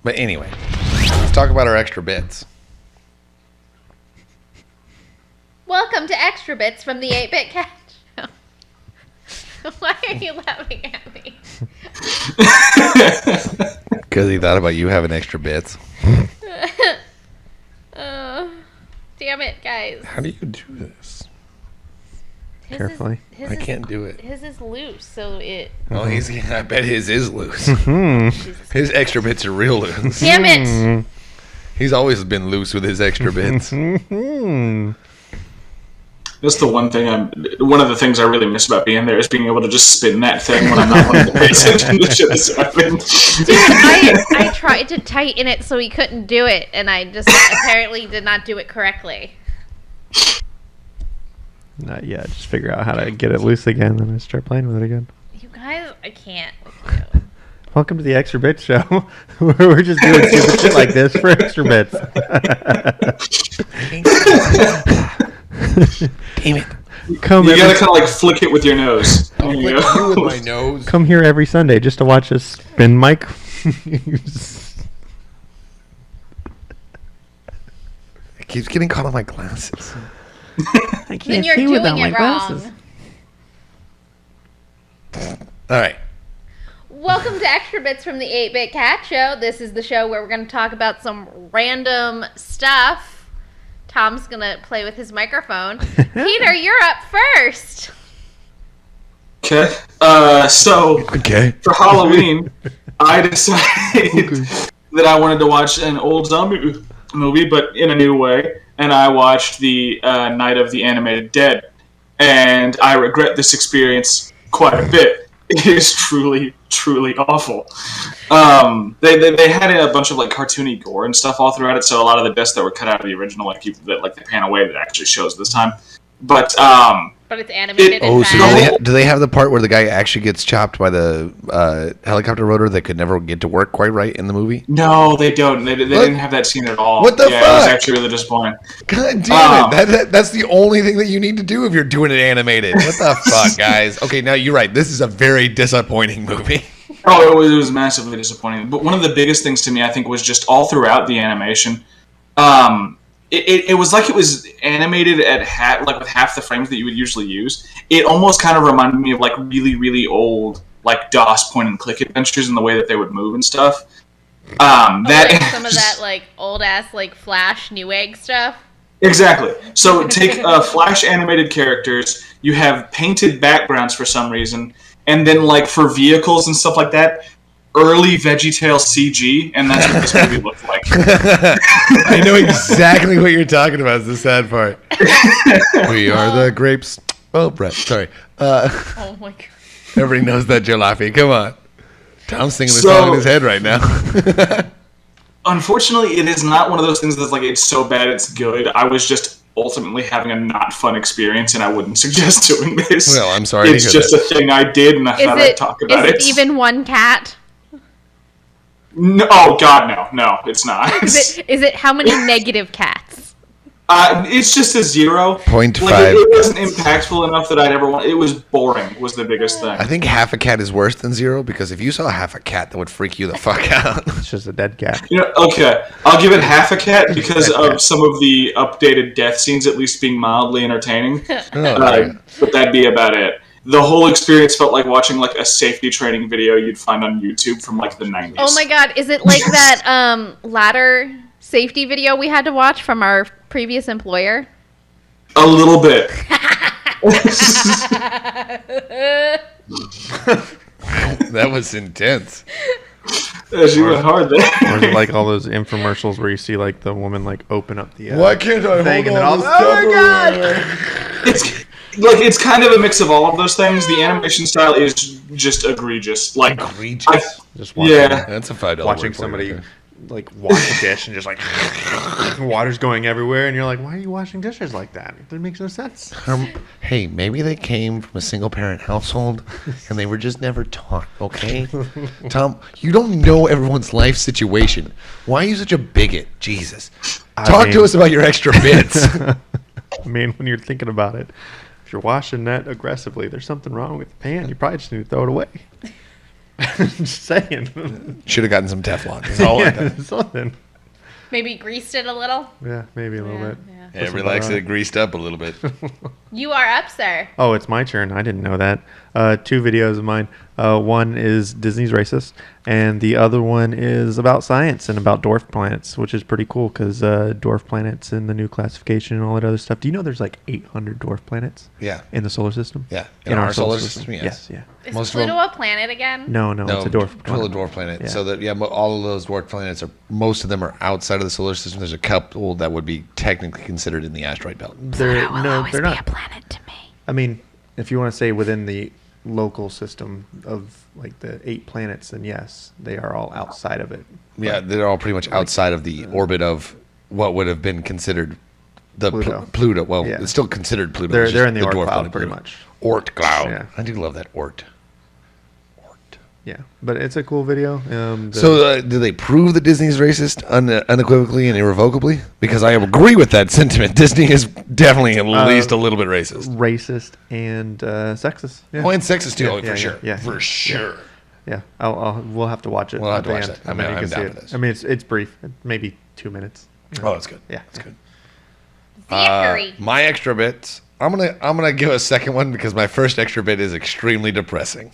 But anyway, let's talk about our extra bits. Welcome to Extra Bits from the 8-Bit Cat Show. Why are you laughing at me? Because he thought about you having extra bits. Damn it, guys. How do you do this? Carefully. I can't do it. His is loose, so it... Oh, I bet his is loose. His extra bits are real loose. Damn it! He's always been loose with his extra bits. That's the one of the things I really miss about being there is being able to just spin that thing when I'm not wanting to pay attention to shit that's happened. Dude, I tried to tighten it so he couldn't do it, and I just apparently did not do it correctly. Not yet. Just figure out how to get it loose again, and then start playing with it again. You guys, I can't. Welcome to the Extra Bit Show, where we're just doing stupid shit like this for extra bits. Damn it. You gotta kind of like flick it with your nose. I'll flick you with my nose. Come here every Sunday just to watch us spin mic. It keeps getting caught on my glasses. I can't Then you're see doing without my it glasses. wrong. All right. Welcome to Extra Bits from the 8-Bit Cat Show. This is the show where we're going to talk about some random stuff. Tom's going to play with his microphone. Peter, you're up first. Okay. So for Halloween, I decided that I wanted to watch an old zombie movie, but in a new way. And I watched the Night of the Animated Dead. And I regret this experience quite a bit. It is truly, truly awful. They had a bunch of like cartoony gore and stuff all throughout it, so a lot of the deaths that were cut out of the original, like people that like they pan away, that actually shows this time. But it's animated. Do they have the part where the guy actually gets chopped by the helicopter rotor that could never get to work quite right in the movie? No, they don't. They didn't have that scene at all. What the fuck? It was actually really disappointing. God damn it. That's the only thing that you need to do if you're doing it animated. What the fuck, guys? Okay, now you're right. This is a very disappointing movie. Oh, it was massively disappointing. But one of the biggest things to me, I think, was just all throughout the animation. It was like it was animated at with half the frames that you would usually use. It almost kind of reminded me of like really, really old like DOS point and click adventures in the way that they would move and stuff. Like some of that like old ass like Flash New Egg stuff. Exactly. So take Flash animated characters. You have painted backgrounds for some reason, and then like for vehicles and stuff like that, early VeggieTale CG, and that's what this movie looked like. I know exactly what you're talking about. Is the sad part. We are the grapes. Oh, Brett. Sorry. Oh my god. Everybody knows that you're laughing. Come on. Tom's singing the song in his head right now. Unfortunately, it is not one of those things that's like it's so bad it's good. I was just ultimately having a not fun experience, and I wouldn't suggest doing this. Well, I'm sorry. It's just a thing I did, and I thought I'd talk about it. Is it even one cat? No, oh God, no, it's not. Is it how many negative cats? It's just a 0. 0.5. Like, it wasn't impactful enough that I'd ever want. It was boring. Was the biggest thing. I think half a cat is worse than 0 because if you saw half a cat, that would freak you the fuck out. It's just a dead cat. Okay, I'll give it half a cat because of some of the updated death scenes at least being mildly entertaining. But that'd be about it. The whole experience felt like watching like a safety training video you'd find on YouTube from like the 90s. Oh my god, is it like that ladder safety video we had to watch from our previous employer? A little bit. That was intense. She went hard there. Or is it like all those infomercials where you see like the woman like open up the Why can't I thing hold and then on all to oh my god! It's kind of a mix of all of those things. The animation style is just egregious. Like egregious. Just watching, That's a $5 watching somebody like wash a dish and just like water's going everywhere, and you're like, why are you washing dishes like that? It makes no sense. Hey, maybe they came from a single parent household and they were just never taught, okay? Tom, you don't know everyone's life situation. Why are you such a bigot? Jesus. Talk to us about your extra bits. I mean, when you're thinking about it, if you're washing that aggressively, there's something wrong with the pan. You probably just need to throw it away. Just saying. Should have gotten some Teflon. That's all I done. Something. Maybe greased it a little. Yeah, maybe a little bit. Yeah. Yeah, relax it, greased up a little bit. You are up, sir. Oh, it's my turn. I didn't know that. 2 videos of mine. One is Disney's Racist, and the other one is about science and about dwarf planets, which is pretty cool because dwarf planets in the new classification and all that other stuff. Do you know there's like 800 dwarf planets? Yeah. In the solar system? Yeah. In our solar system, yes. Yeah. Is Most of Pluto them- a planet again? No, it's a dwarf planet. Dwarf planet. Yeah. So that all of those dwarf planets most of them are outside of the solar system. There's a couple that would be technically considered in the asteroid belt. They're Be a not. planet to me. I mean, if you want to say within the local system of like the 8 planets, then yes, they are all outside of it. Yeah, they're all pretty much outside of the orbit of what would have been considered the Pluto. Pluto. Well, Yeah. it's still considered Pluto. They're It's just in the Oort dwarf cloud, planet pretty Pluto. much. Oort cloud. Yeah. I do love that Oort. Yeah, but it's a cool video. So, do they prove that Disney's racist unequivocally and irrevocably? Because I agree with that sentiment. Disney is definitely at least a little bit racist. racist and sexist. Yeah. Oh, and sexist too. Yeah, oh, yeah, for sure. yeah, For yeah. sure. Yeah, we'll have to watch it. We'll have at to the watch end, that. and then you I'm can down see for it. this. I mean, it's brief, maybe 2 minutes. Oh, that's good. Yeah. That's good. Zachary. My extra bits. I'm gonna give a second one because my first extra bit is extremely depressing.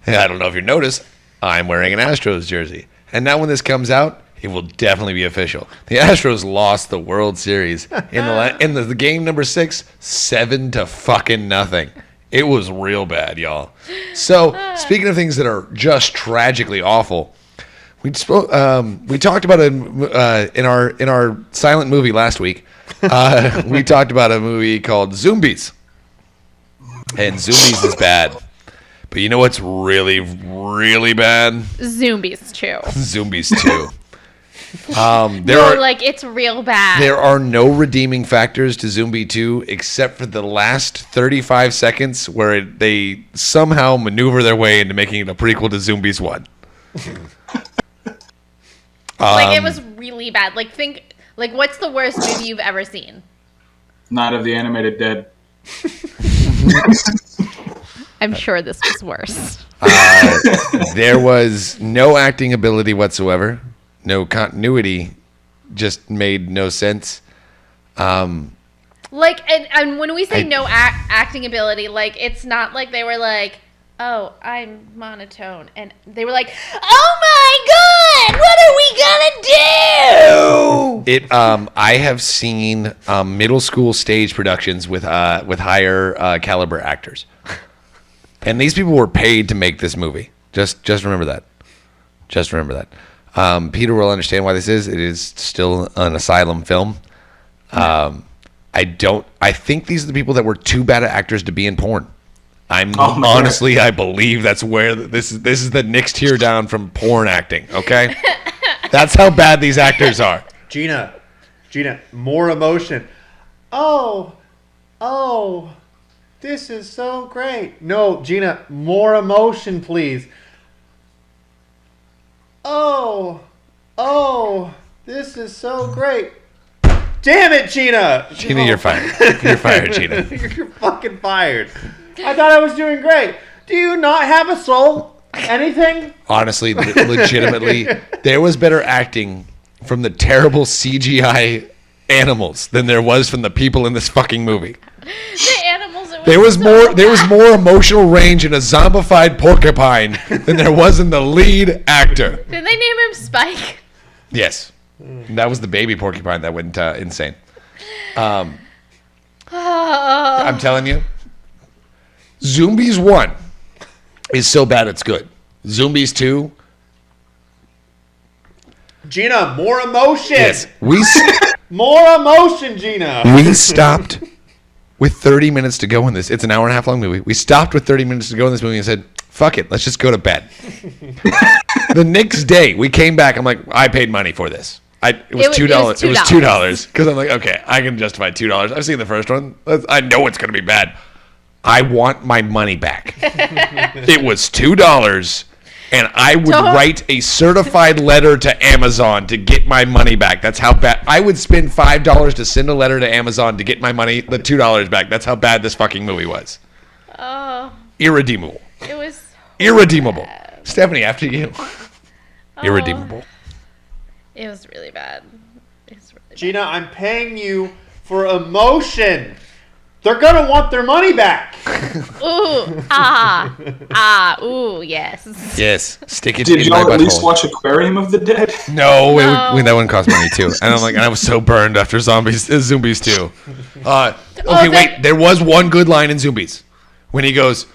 And I don't know if you noticed, I'm wearing an Astros jersey, and now when this comes out, it will definitely be official. The Astros lost the World Series in the game number 6, 7-0. It was real bad, y'all. So speaking of things that are just tragically awful, we talked about it in our silent movie last week. We talked about a movie called Zombies, and Zombies is bad. But you know what's really, really bad? Zombies too. Zombies 2. It's real bad. There are no redeeming factors to Zombie 2 except for the last 35 seconds where they somehow maneuver their way into making it a prequel to Zombies 1. It was really bad. What's the worst movie you've ever seen? Night of the Animated Dead. I'm sure this was worse. There was no acting ability whatsoever. No continuity. Just made no sense. And when we say no acting ability, it's not like they were like, oh, I'm monotone. And they were like, oh my God, what are we gonna do? I have seen middle school stage productions with higher caliber actors. And these people were paid to make this movie. Just remember that. Just remember that. Peter will understand why this is. It is still an asylum film. I think these are the people that were too bad at actors to be in porn. I believe that's where this is the next tier down from porn acting. Okay, that's how bad these actors are. Gina, more emotion. Oh, this is so great. No, Gina, more emotion, please. Oh, this is so great. Damn it, Gina! Gina, you're fired. You're fired, Gina. You're fucking fired. I thought I was doing great. Do you not have a soul? Anything? Honestly, legitimately, there was better acting from the terrible CGI animals than there was from the people in this fucking movie. The animals. There was more emotional range in a zombified porcupine than there was in the lead actor. Did they name him Spike? Yes, that was the baby porcupine that went insane. I'm telling you, Zombies 1 is so bad it's good. Zombies 2. Gina, more emotion. Yes, more emotion, Gina. we stopped with 30 minutes to go in this. It's an hour and a half long movie. We stopped with 30 minutes to go in this movie and said, fuck it, let's just go to bed. The next day, we came back. I'm like, I paid money for this. It was $2. It was $2 because I'm like, okay, I can justify $2. I've seen the first one. I know it's going to be bad. I want my money back. It was $2, and I would write a certified letter to Amazon to get my money back. That's how bad. I would spend $5 to send a letter to Amazon to get my money, the $2 back. That's how bad this fucking movie was. Oh. Irredeemable. It was Irredeemable. Stephanie, after you. Oh, Irredeemable. It was really bad. It was really Gina, I'm paying you for emotion. They're gonna want their money back. bad. Ooh, yes. Yes. Stick it Did in my y'all at least butthole. watch Aquarium of the Dead? No, No. that one cost money too. And I was so burned after Zombies too. Okay, Oh, wait. There was one good line in Zombies when he goes,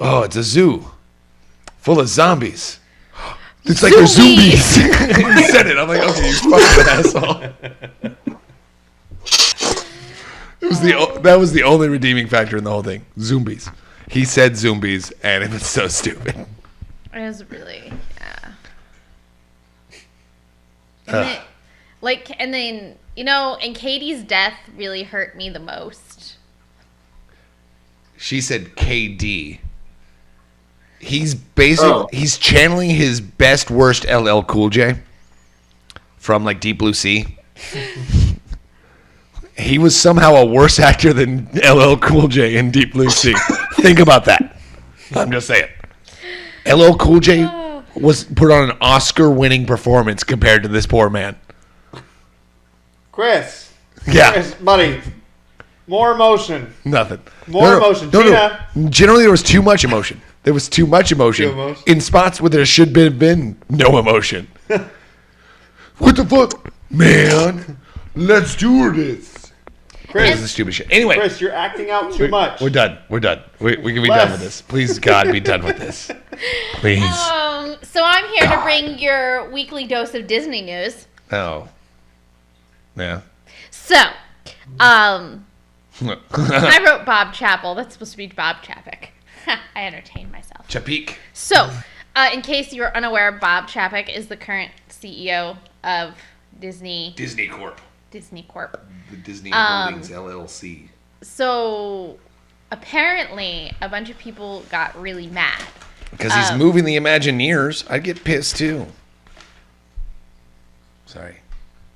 "Oh, it's a zoo full of zombies. It's like they're zombies." He said it. I'm like, okay, you fucking asshole. That was the only redeeming factor in the whole thing. Zombies. He said zombies, and it was so stupid. It was really, yeah. And then, and Katie's death really hurt me the most. She said KD. He's basically he's channeling his best worst LL Cool J from like Deep Blue Sea. He was somehow a worse actor than LL Cool J in Deep Blue Sea. Think about that. I'm just saying. LL Cool J was put on an Oscar-winning performance compared to this poor man. Chris. Yeah. Chris, buddy. More emotion. Nothing. More emotion. No. Gina. Generally, there was too much emotion. There was too much emotion. Too emotion. In spots where there should have been no emotion. What the fuck? Man, let's do this. Chris, This is stupid shit. Anyway. Chris, you're acting out too much. We're done. We can be Less. done with this. Please, God, be done with this. Please. So I'm here to bring your weekly dose of Disney news. Oh. Yeah. So, I wrote Bob Chappell. That's supposed to be Bob Chapek. I entertained myself. Chapik. So, in case you're unaware, Bob Chapek is the current CEO of Disney Corp. The Disney Holdings LLC. So, apparently, a bunch of people got really mad. Because he's moving the Imagineers. I'd get pissed too. Sorry.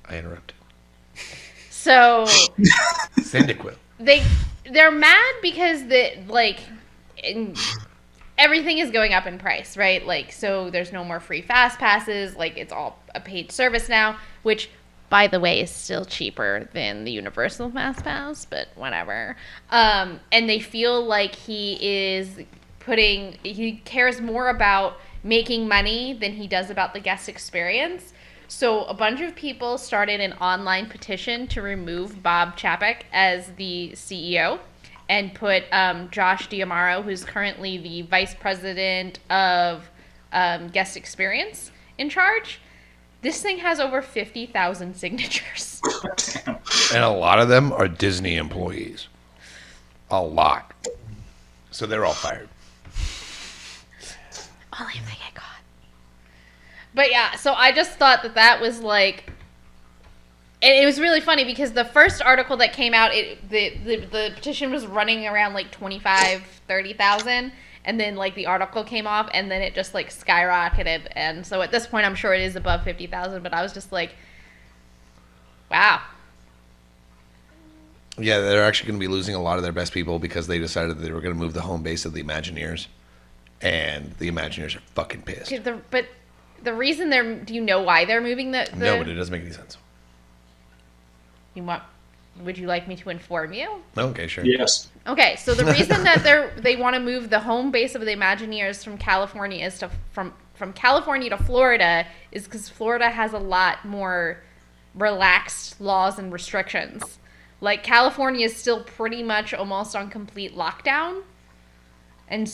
I interrupted. So, Cyndaquil. they're mad because everything is going up in price, right? Like, so there's no more free fast passes. Like, it's all a paid service now, which, by the way, is still cheaper than the Universal Fast Pass, but whatever. And they feel like he cares more about making money than he does about the guest experience. So a bunch of people started an online petition to remove Bob Chapek as the CEO and put Josh D'Amaro, who's currently the vice president of guest experience, in charge. This thing has over 50,000 signatures. And a lot of them are Disney employees. A lot. So they're all fired. Only if they get caught. But yeah, so I just thought that was like, and it was really funny because the first article that came out, the petition was running around like 30,000, and then like the article came off, and then it just like skyrocketed, and so at this point I'm sure it is above 50,000. But I was just like, wow. Yeah, they're actually going to be losing a lot of their best people because they decided that they were going to move the home base of the Imagineers, and the Imagineers are fucking pissed. But the reason do you know why they're moving the? No, but it doesn't make any sense. Would you like me to inform you? Okay, sure. Yes. Okay, so the reason that they want to move the home base of the Imagineers from California from California to Florida is because Florida has a lot more relaxed laws and restrictions. Like, California is still pretty much almost on complete lockdown, and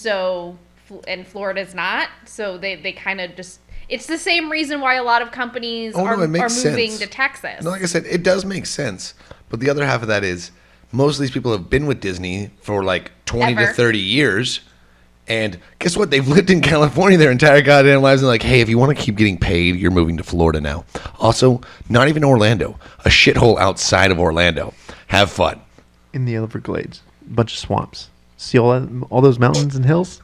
Florida's not. So they kind of just. It's the same reason why a lot of companies are moving to Texas. No, like I said, it does make sense. But the other half of that is most of these people have been with Disney for like 20 to 30 years. And guess what? They've lived in California their entire goddamn lives. And like, hey, if you want to keep getting paid, you're moving to Florida now. Also, not even Orlando. A shithole outside of Orlando. Have fun. In the Everglades. A bunch of swamps. See all those mountains and hills?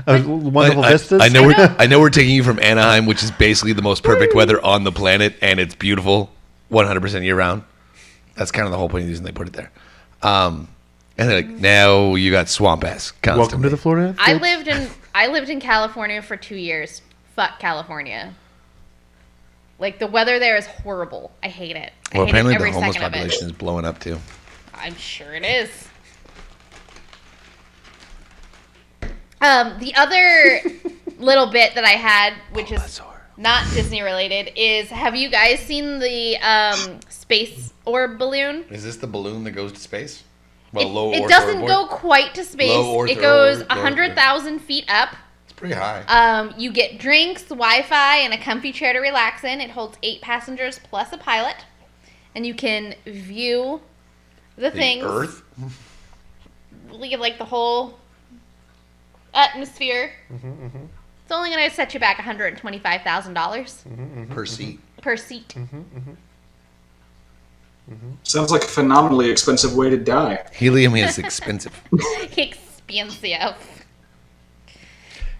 Wonderful vistas? I know we're taking you from Anaheim, which is basically the most perfect weather on the planet, and it's beautiful 100% year-round. That's kind of the whole point of the reason they put it there. And they're like, now you got swamp-ass constantly. Welcome to the Florida. I I lived in California for 2 years. Fuck California. Like, the weather there is horrible. I hate it. Well, I hate apparently it every the homeless second of it. population is blowing up too. I'm sure it is. The other little bit that I had, which is not Disney related, is have you guys seen the Space Orb balloon? Is this the balloon that goes to space? Well, It doesn't go quite to space. It goes 100,000 feet up. It's pretty high. You get drinks, Wi-Fi, and a comfy chair to relax in. It holds 8 passengers plus a pilot. And you can view the things. Earth? Like the whole atmosphere. It's only going to set you back $125,000 Per seat. per seat. Sounds like a phenomenally expensive way to die. Helium is expensive. Expensive.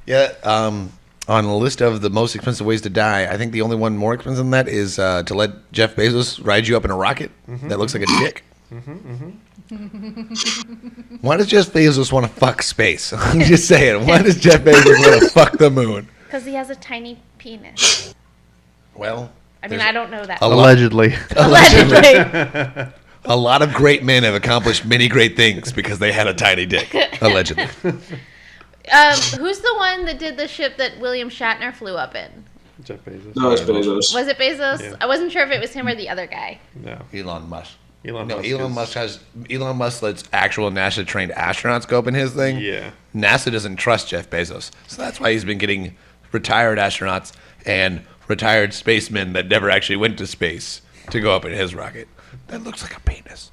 Yeah, on the list of the most expensive ways to die, I think the only one more expensive than that is to let Jeff Bezos ride you up in a rocket that looks like a dick. Why does Jeff Bezos want to fuck space? I'm just saying. Why does Jeff Bezos want to fuck the moon? Because he has a tiny penis. Well, I mean, I don't know that. Allegedly. Allegedly. a lot of great men have accomplished many great things because they had a tiny dick. Allegedly. Who's the one that did the ship that William Shatner flew up in? Jeff Bezos. No, it's Bezos. Was it Bezos? Yeah. I wasn't sure if it was him or the other guy. No. Elon Musk. Elon Musk lets actual NASA trained astronauts go up in his thing. Yeah. NASA doesn't trust Jeff Bezos, so that's why he's been getting retired astronauts and retired spacemen that never actually went to space to go up in his rocket. That looks like a penis.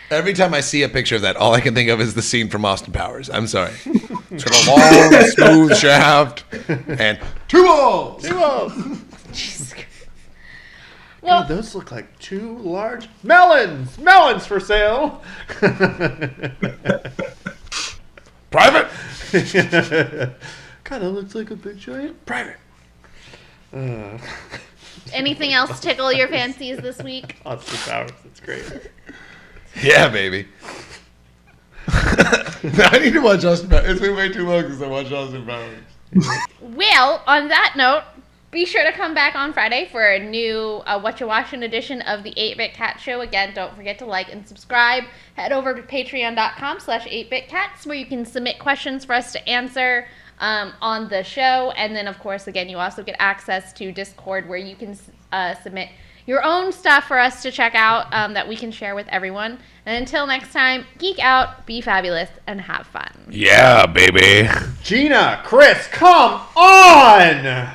Every time I see a picture of that, all I can think of is the scene from Austin Powers. I'm sorry. It's got a long, smooth shaft and two balls. Jesus Christ. Well, Well, those look like 2 large melons. Melons for sale. Private. Kind of looks like a big giant private. anything else tickle your fancies this week? Austin Powers. That's great. Yeah, baby. I need to watch Austin Powers. It's been way too long since I watched Austin Powers. Well, on that note, be sure to come back on Friday for a new What You Watching edition of the 8-Bit Cat Show. Again, don't forget to like and subscribe. Head over to patreon.com/8bitcats where you can submit questions for us to answer on the show. And then, of course, again, you also get access to Discord where you can submit your own stuff for us to check out that we can share with everyone. And until next time, geek out, be fabulous, and have fun. Yeah, baby. Gina, Chris, come on!